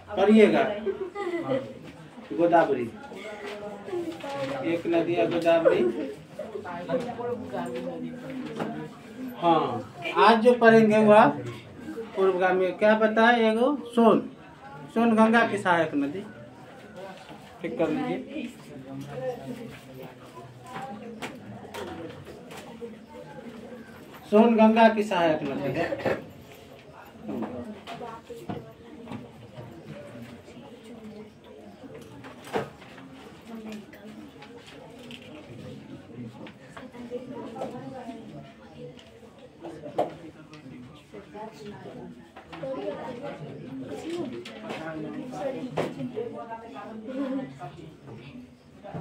पढ़िएगा। गोदावरी, एक नदी है गोदावरी। हाँ, आज जो पढ़ेंगे वह पूर्वगामी। क्या बताए? एगो सोन गंगा की सहायक नदी। ठीक कर लीजिए। सोन गंगा की सहायक नदी है।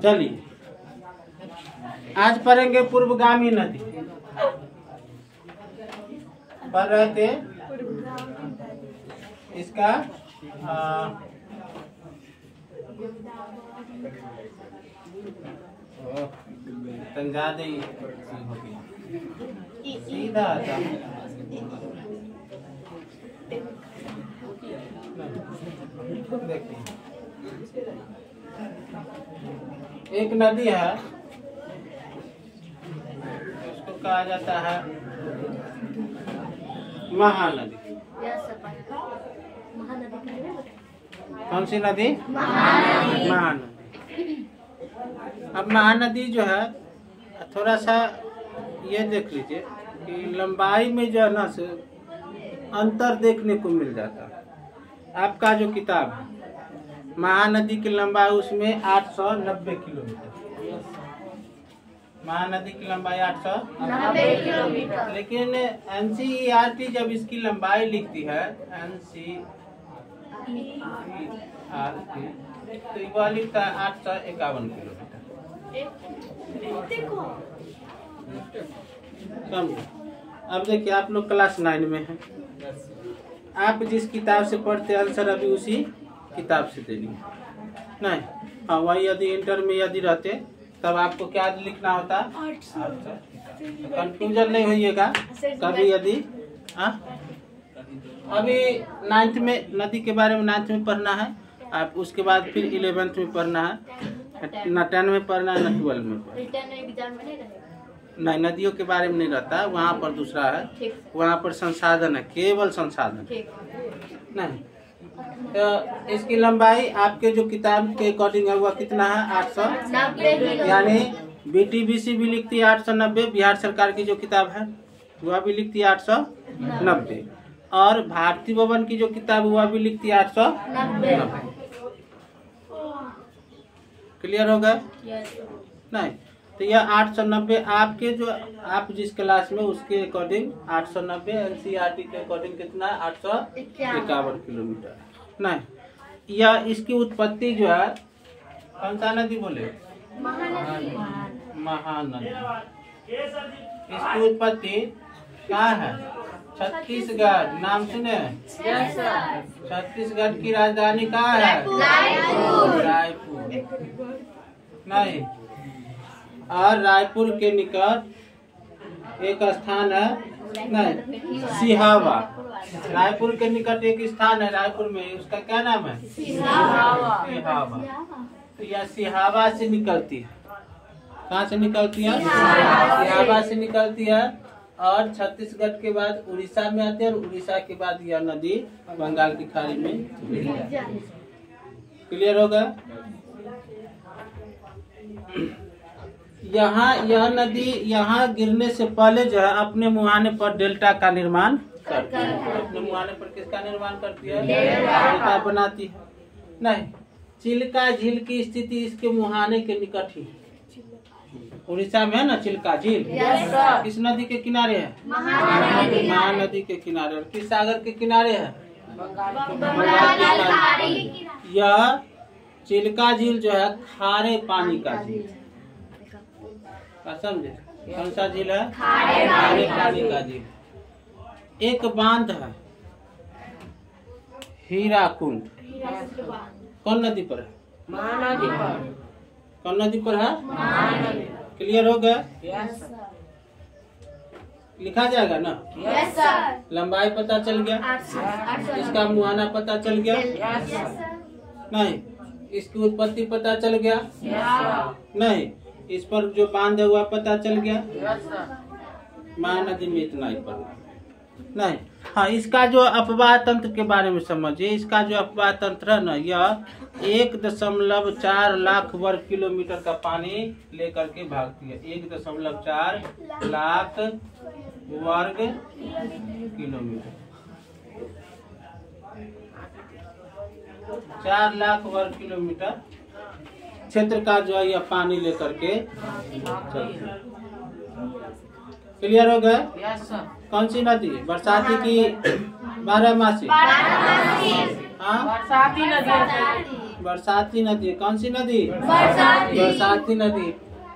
चलिए, आज पढ़ेंगे पूर्वगामी नदी। पढ़ रहे थे इसका तंजादे सीधा देखिए, एक नदी है, उसको कहा जाता है महानदी। कौन सी नदी? महानदी। अब महानदी जो है, थोड़ा सा ये देख लीजिए कि लंबाई में जो है ना से अंतर देखने को मिल जाता है। आपका जो किताब है महानदी की लंबाई, उसमें 890 किलोमीटर। महानदी की लंबाई 890 किलोमीटर। लेकिन NCERT जब इसकी लंबाई लिखती है, NCERT, तो वह लिखता है 851 किलोमीटर। समझो। अब देखिए, आप लोग क्लास 9 में हैं। आप जिस किताब से पढ़ते आंसर अभी उसी किताब से देनी नहीं। हाँ, वही यदि इंटर में यदि रहते तब आपको क्या लिखना होता? कंफ्यूजन नहीं होइएगा कभी। यदि अभी 9th में नदी के बारे में 9th में पढ़ना है, आप उसके बाद फिर 11th में पढ़ना है, न 10 में पढ़ना है, न 12 में पढ़ना। नहीं, नदियों के बारे में नहीं रहता, वहाँ पर दूसरा है। वहाँ पर संसाधन है, केवल संसाधन नहीं। तो इसकी लंबाई आपके जो किताब के अकॉर्डिंग है वह कितना है? 890। यानी BTBC भी लिखती है 890। बिहार सरकार की जो किताब है वह भी लिखती है 890। और भारतीय भवन की जो किताब वह भी लिखती है 890। क्लियर हो गया? नहीं, तो यह 890 आपके जो आप जिस क्लास में उसके अकॉर्डिंग 890, NCERT के अकॉर्डिंग कितना है? 851 किलोमीटर। नहीं, यह इसकी उत्पत्ति जो है कौन सा नदी बोले? महानदी। इसकी उत्पत्ति कहाँ है? छत्तीसगढ़। नाम सुने? छत्तीसगढ़ की राजधानी कहाँ है? रायपुर। नहीं, और रायपुर के निकट एक स्थान है, नहीं, सिहावा। रायपुर के निकट एक स्थान है रायपुर में, उसका क्या नाम है? सिहावा। तो यह सिहावा से निकलती है। कहाँ से निकलती है? सिहावा से निकलती है और छत्तीसगढ़ के बाद उड़ीसा में आते हैं, और उड़ीसा के बाद यह नदी बंगाल की खाड़ी में गिर जाती है। क्लियर होगा? यहाँ यह नदी यहाँ गिरने से पहले जो है अपने मुहाने पर डेल्टा का निर्माण करती है। अपने मुहाने पर किसका निर्माण करती है? डेल्टा बनाती है। नहीं, चिल्का झील की स्थिति इसके मुहाने के निकट ही है। उड़ीसा में है ना चिल्का झील, किस नदी के किनारे है? महानदी के किनारे। और किस सागर के किनारे है? यह चिल्का झील जो है खारे पानी का झील। समझे? कौन सा झील है? खारे पानी का झील। एक बांध है हीराकुंड कौन नदी पर है? महानदी पर। कौन नदी पर है? क्लियर हो गया? लिखा जाएगा ना? Yes sir. लंबाई पता चल गया, इसका मुहाना पता चल गया, यस सर। नहीं इसकी उत्पत्ति पता चल गया, यस नहीं इस पर जो बांध हुआ पता चल गया। सर। महानदी में इतना ही पढ़ना नहीं। हाँ, इसका जो अपवाह तंत्र के बारे में समझिए। इसका जो अपवाह तंत्र है ना, यह 1.4 लाख वर्ग किलोमीटर का पानी लेकर के भागती है। 1.4 लाख वर्ग किलोमीटर, 4 लाख वर्ग किलोमीटर क्षेत्र का जो है यह पानी लेकर के चलती है। क्लियर हो गया? Yes sir. कौन सी नदी? बरसाती की बारहमासी? हाँ, बरसाती नदी। बरसाती नदी। कौन सी नदी? बरसाती। बरसाती नदी।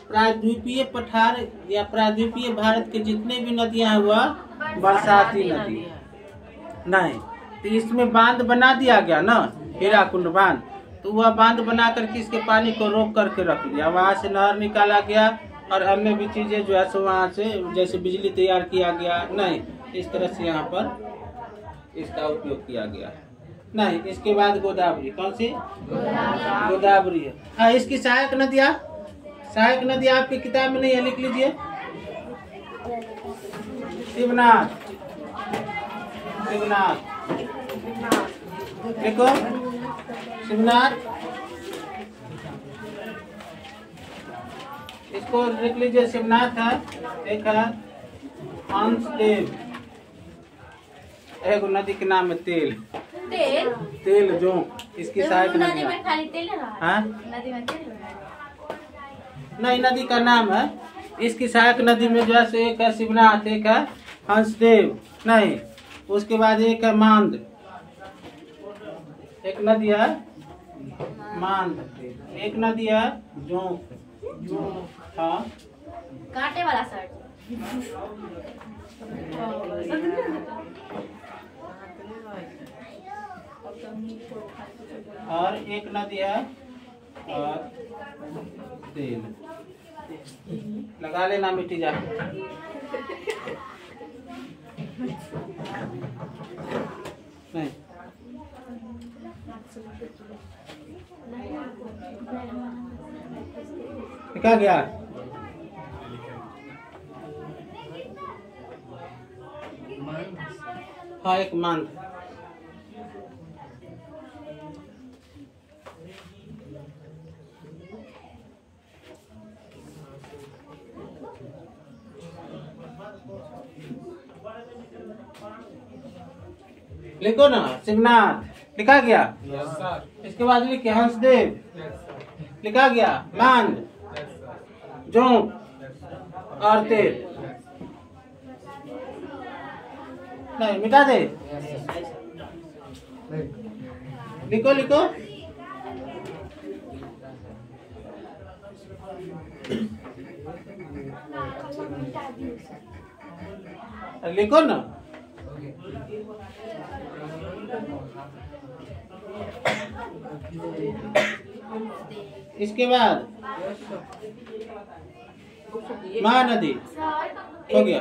प्रायद्वीपीय पठार या प्रायद्वीपीय भारत के जितने भी नदियां हैं वह बरसाती नदी नहीं। तो इसमें बांध बना दिया गया ना, हीराकुंड बांध, तो वह बांध बना करके इसके पानी को रोक करके रख दिया। वहाँ से नहर निकाला गया और अन्य भी चीजें जो है सो वहाँ से जैसे बिजली तैयार किया गया। नहीं, इस तरह से यहाँ पर इसका उपयोग किया गया। नहीं, इसके बाद गोदावरी। कौन सी? गोदावरी है। हाँ, इसकी सहायक नदियाँ, सहायक नदी आपकी किताब में नहीं है, लिख लीजिए। शिवनाथ, शिवनाथ देखो, शिवनाथ इसको लिख लीजिए। शिवनाथ है, एक है हंसदेव, एक नदी के नाम है तेल। तेल? तेल जो इसकी सहायक नदी में खाली तेल है। हाँ? नदी में तेल है। नहीं, नदी का नाम है। इसकी सहायक नदी में जो है सो एक है शिवनाथ, एक है हंसदेव। नहीं, उसके बाद एक है मांद, एक नदी है मांद, एक नदी है जोंक। हाँ, कांटे वाला शर्ट। और एक नदी है और तेल। लगा लेना मिट्टी जा। नहीं, क्या गया? हाँ, एक मान। लिखो ना, शिवनाथ लिखा गया। Yes sir. इसके बाद लिखे हंसदेव, लिखा गया। मांद, जोंक और तेल। नहीं, मिटा दे। लिखो लिखो। लिखो ना। इसके बाद महानदी हो गया।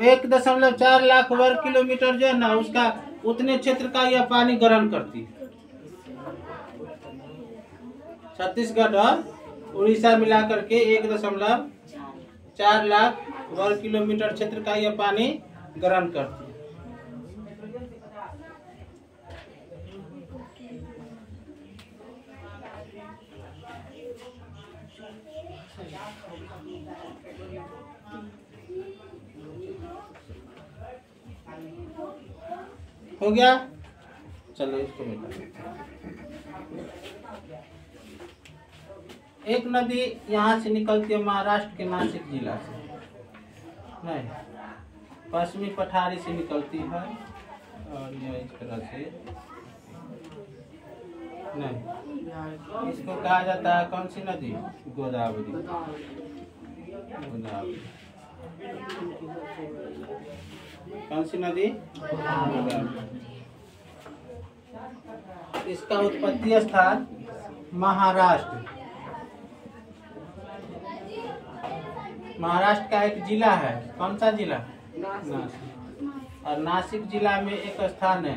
1.4 लाख वर्ग किलोमीटर जो है ना, उसका उतने क्षेत्र का यह पानी ग्रहण करती है। छत्तीसगढ़ और उड़ीसा मिला करके 1.4 लाख वर्ग किलोमीटर क्षेत्र का यह पानी ग्रहण करती है। हो गया? चलो इसको मिटा। एक नदी यहाँ से निकलती है महाराष्ट्र के नासिक जिला से। नहीं, पश्चिमी पठारी से निकलती है और यह इस तरह से। नहीं, इसको कहा जाता है कौन सी नदी? गोदावरी। गोदावरी। कौन सी नदी? गोदावरी। इसका उत्पत्ति स्थान महाराष्ट्र। महाराष्ट्र का एक जिला है, कौन सा जिला? नासिक। और नासिक जिला में एक स्थान है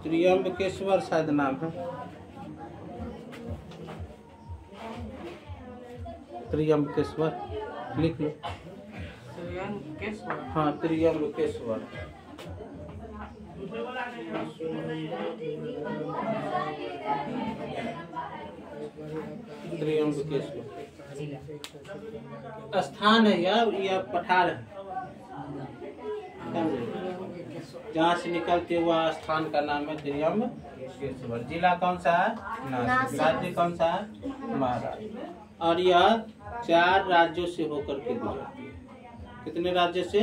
त्र्यंबकेश्वर शायद नाम है। त्र्यंबकेश्वर लिख लो। हाँ, त्र्यंबकेश्वर। त्र्यंबकेश्वर स्थान है यह पठार है जहाँ से निकलते हुआ स्थान का नाम है त्र्यंबकेश्वर। जिला कौन सा है? नासिक। राज्य कौन सा है? महाराष्ट्र। और यह 4 राज्यों से होकर के गुजरती है। कितने राज्य से?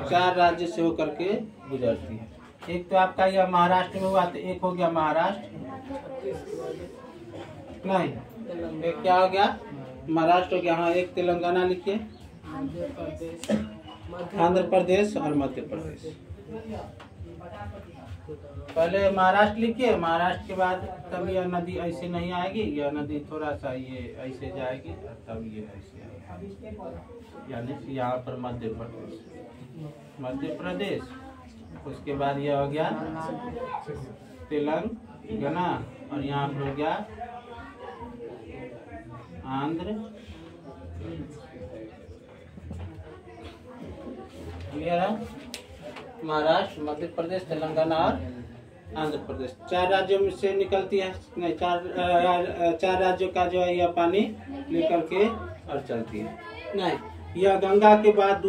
4 राज्य से होकर के गुजरती है। एक तो आपका यह महाराष्ट्र में हुआ, तो एक हो गया महाराष्ट्र, नहीं एक क्या हो गया? महाराष्ट्र हो गया। हाँ, एक तेलंगाना लिखिए, आंध्र प्रदेश और मध्य प्रदेश। पहले महाराष्ट्र लिखिए, महाराष्ट्र के बाद तब यह नदी ऐसे नहीं आएगी, यह नदी थोड़ा सा ये ऐसे जाएगी और तब ये ऐसे आएगी, यानी यहाँ पर मध्य प्रदेश। उसके बाद यह हो गया तेलंगाना और यहाँ पर हो गया आंध्र। क्लियर है? महाराष्ट्र, मध्य प्रदेश, तेलंगाना और आंध्र प्रदेश 4 राज्यों में से निकलती है। नहीं, 4 राज्यों का जो है यह पानी लेकर के और चलती है। नहीं, यह गंगा के बाद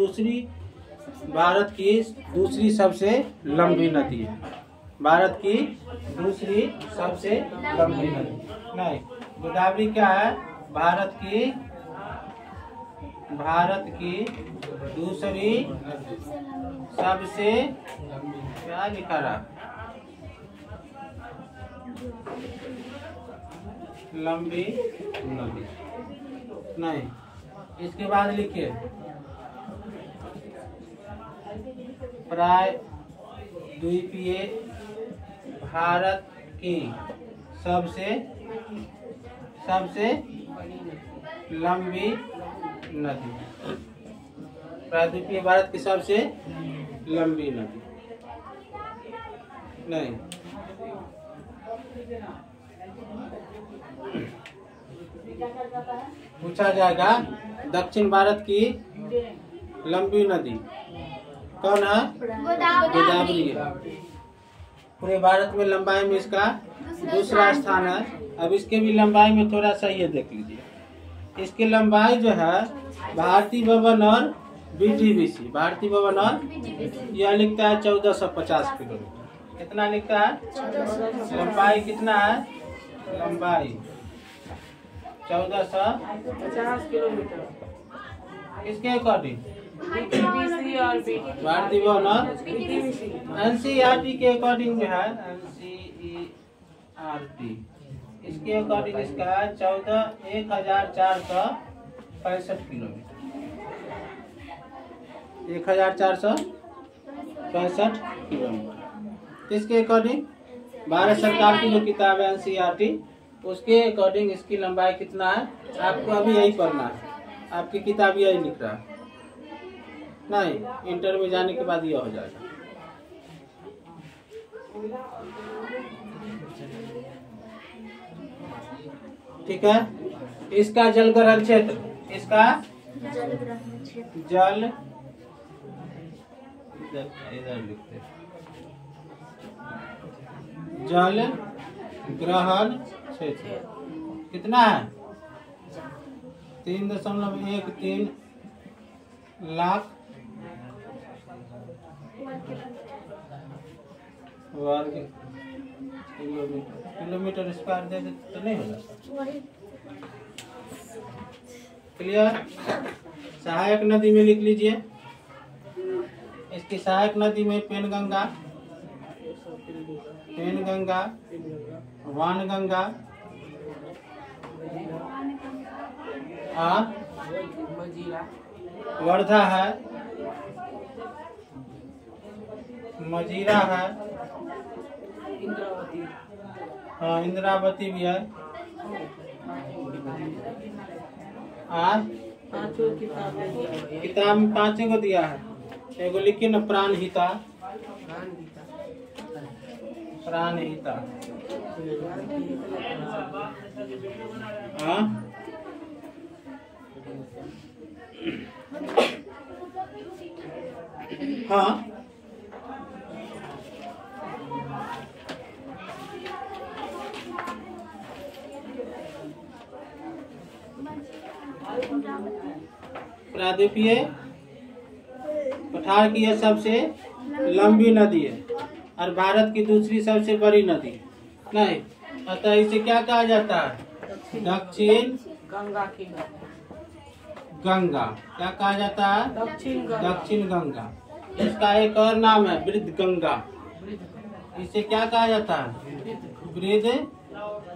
भारत की दूसरी सबसे लंबी नदी है। भारत की दूसरी सबसे लंबी नदी। नहीं, गोदावरी क्या है? भारत की दूसरी सबसे क्या लिखा रहा? लंबी नदी। नहीं, इसके बाद लिखिए प्रायद्वीपीय भारत की सबसे लंबी नदी। प्रायद्वीपीय भारत की सबसे लंबी नदी। नहीं, पूछा जाएगा दक्षिण भारत की लंबी नदी कौन है? गोदावरी है। पूरे भारत में लंबाई में इसका दूसरा स्थान है। अब इसके भी लंबाई में थोड़ा सा ये देख लीजिए। इसकी लंबाई जो है भारतीय भवन और BGBC, भारतीय भवन और यह लिखता है 1450 किलोमीटर। कितना लिखता है? लंबाई कितना है? लंबाई 1450 किलोमीटर। किसके अकॉर्डिंग? भारतीय भवन और NCERT के अकॉर्डिंग जो है NCERT इसके अकॉर्डिंग इसका है 1465 किलोमीटर। 1465 किलोमीटर। इसके अकॉर्डिंग भारत सरकार की जो किताब है NCERT उसके अकॉर्डिंग इसकी लंबाई कितना है? आपको अभी यही पढ़ना है। आपकी किताब यही लिख रहा है। नहीं, इंटर में जाने के बाद यह हो जाएगा। ठीक है। इसका जल ग्रहण क्षेत्र, इसका जल इधर लिखते जल ग्रहण क्षेत्र कितना है? 3.13 लाख वर्ग किलोमीटर स्क्वायर दे दे तो नहीं होगा। क्लियर? सहायक नदी में लिख लीजिए। इसकी सहायक नदी में पेनगंगा, वानगंगा, हाँ मजीरा, वर्धा है, मजीरा है, इंद्रावती, हाँ इंद्रावती भी है। हाँ पांचों किताबें दिया हुआ है। किताब में 5 को दिया है। एगो लिखिए न प्राणहिता, ज्ञान गीता, प्राणहिता। ज्ञान गीता, हाँ हाँ प्रायद्वीपीय पठार की यह सबसे लंबी नदी है और भारत की दूसरी सबसे बड़ी नदी है। नहीं, अतः इसे क्या कहा जाता है? दक्षिण गंगा की गंगा। क्या कहा जाता है? दक्षिण गंगा, दक्षिण गंगा। इसका एक और नाम है वृद्ध गंगा। इसे क्या कहा जाता है? वृद्ध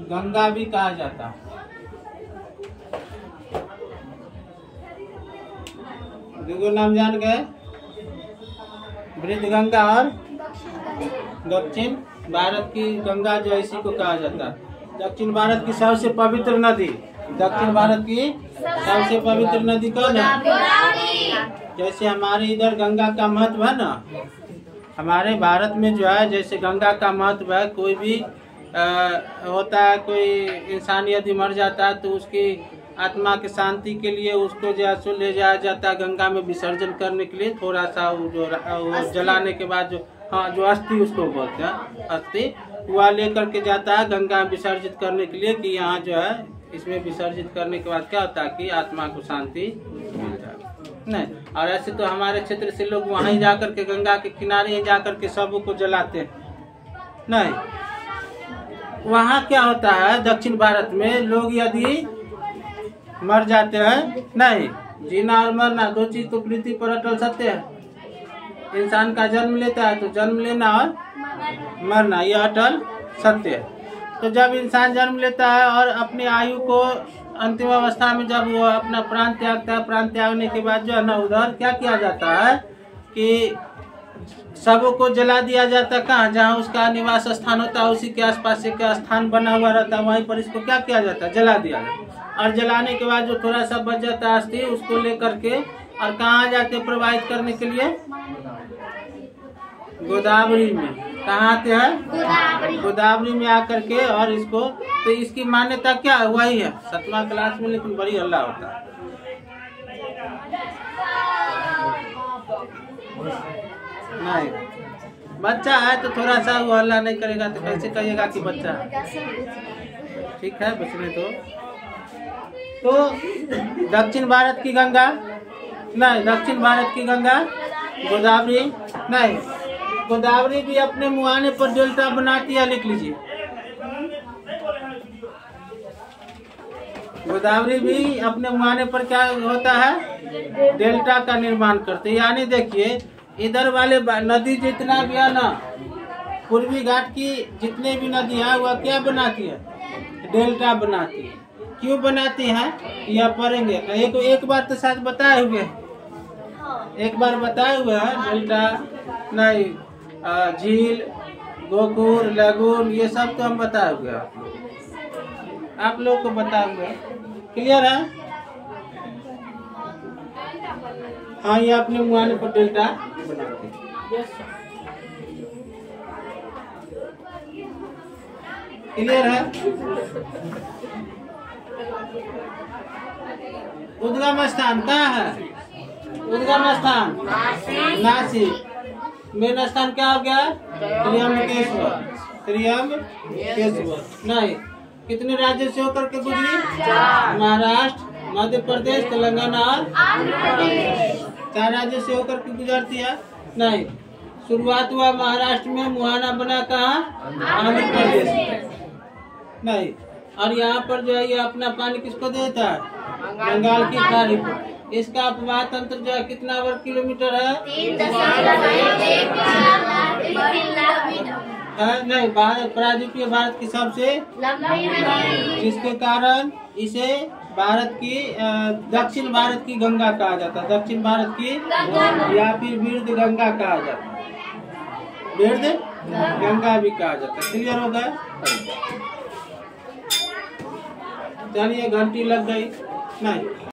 गंगा भी कहा जाता है। दो नाम जान गए, वृद्ध गंगा और दक्षिण भारत की गंगा, जो इसी को कहा जाता है। दक्षिण भारत की सबसे पवित्र नदी, दक्षिण भारत की सबसे पवित्र नदी कौन है? जैसे हमारे इधर गंगा का महत्व है ना, हमारे भारत में जो है जैसे गंगा का महत्व है। कोई भी होता है, कोई इंसान यदि मर जाता है तो उसकी आत्मा की शांति के लिए उसको जो ले जाया जाता है गंगा में विसर्जन करने के लिए। थोड़ा सा वो जलाने के बाद जो, हाँ जो अस्थि उसको बोलते हैं, अस्थि वह लेकर के जाता है गंगा में विसर्जित करने के लिए, कि यहाँ जो है इसमें विसर्जित करने के बाद क्या होता है कि आत्मा को शांति मिल जाए। नहीं, और ऐसे तो हमारे क्षेत्र से लोग वहीं जाकर के गंगा के किनारे ही जाकर के सब को जलाते हैं। नहीं, वहाँ क्या होता है दक्षिण भारत में, लोग यदि मर जाते हैं, नहीं जीना और मरना दो चीज तो पृथ्वी पर अटल सत्य है। इंसान का जन्म लेता है तो जन्म लेना और मरना यह अटल सत्य है। तो जब इंसान जन्म लेता है और अपनी आयु को अंतिम अवस्था में जब वो अपना प्राण त्यागता है, प्राण त्यागने के बाद जो है ना उधर क्या किया जाता है कि सबों को जला दिया जाता है। कहाँ? जहाँ उसका निवास स्थान होता है उसी के आसपास एक स्थान बना हुआ रहता है, वहीं पर इसको क्या किया जाता है? जला दिया जाता है। और जलाने के बाद जो थोड़ा सा बच जाता है अस्थि, उसको लेकर के और कहाँ जाते प्रवाहित करने के लिए? गोदावरी में। कहाँ आते हैं? गोदावरी में आकर के, और इसको तो इसकी मान्यता क्या है? वही है 7वां क्लास में, लेकिन बड़ी हल्ला होता है। नहीं, बच्चा है तो थोड़ा सा वो हल्ला नहीं करेगा तो कैसे कहिएगा कि बच्चा है? ठीक है, बचने दो। तो दक्षिण भारत की गंगा, नहीं दक्षिण भारत की गंगा गोदावरी, नहीं गोदावरी भी अपने मुहाने पर डेल्टा बनाती है। लिख लीजिए, गोदावरी भी अपने मुहाने पर क्या होता है? डेल्टा का निर्माण करते हैं। यानी देखिए इधर वाले नदी जितना भी है ना, पूर्वी घाट की जितने भी नदी है वह क्या बनाती है? डेल्टा बनाती है। क्यों बनाती है यह पढ़ेंगे। एक बार तो शायद बताए हुए, एक बार बताए हुए हैं डेल्टा, नहीं झील, गोकुर, लगून, ये सब तो हम बताए हुए हैं, आप लोग को बताए हुए। क्लियर है? हाँ, ये अपने मुहाने पर डेल्टा बनाते हैं। क्लियर है? उद्गम स्थान कहाँ है? उद्गम स्थान नासिक। मेन स्थान क्या हो गया? त्र्यंबकेश्वर। त्र्यंबकेश्वर। नहीं, कितने राज्यों से होकर के गुजरी? महाराष्ट्र, मध्य प्रदेश, तेलंगाना और 4 राज्यों से होकर के गुजरती है। नहीं, शुरुआत हुआ महाराष्ट्र में, मुहाना बना कहाँ? आंध्र प्रदेश। नहीं, और यहाँ पर जो है ये अपना पानी किसको देता है? बंगाल की खाड़ी पर। इसका अपवाह तंत्र जो है कितना वर्ग किलोमीटर है? 3 नहीं, प्रायद्वीपीय भारत की सबसे, जिसके कारण इसे भारत की दक्षिण भारत की गंगा कहा जाता है, दक्षिण भारत की या फिर वीर्द गंगा कहा जाता है, वीर्द गंगा भी कहा जाता है। क्लियर हो गया? चलिए घंटी लग गई नहीं।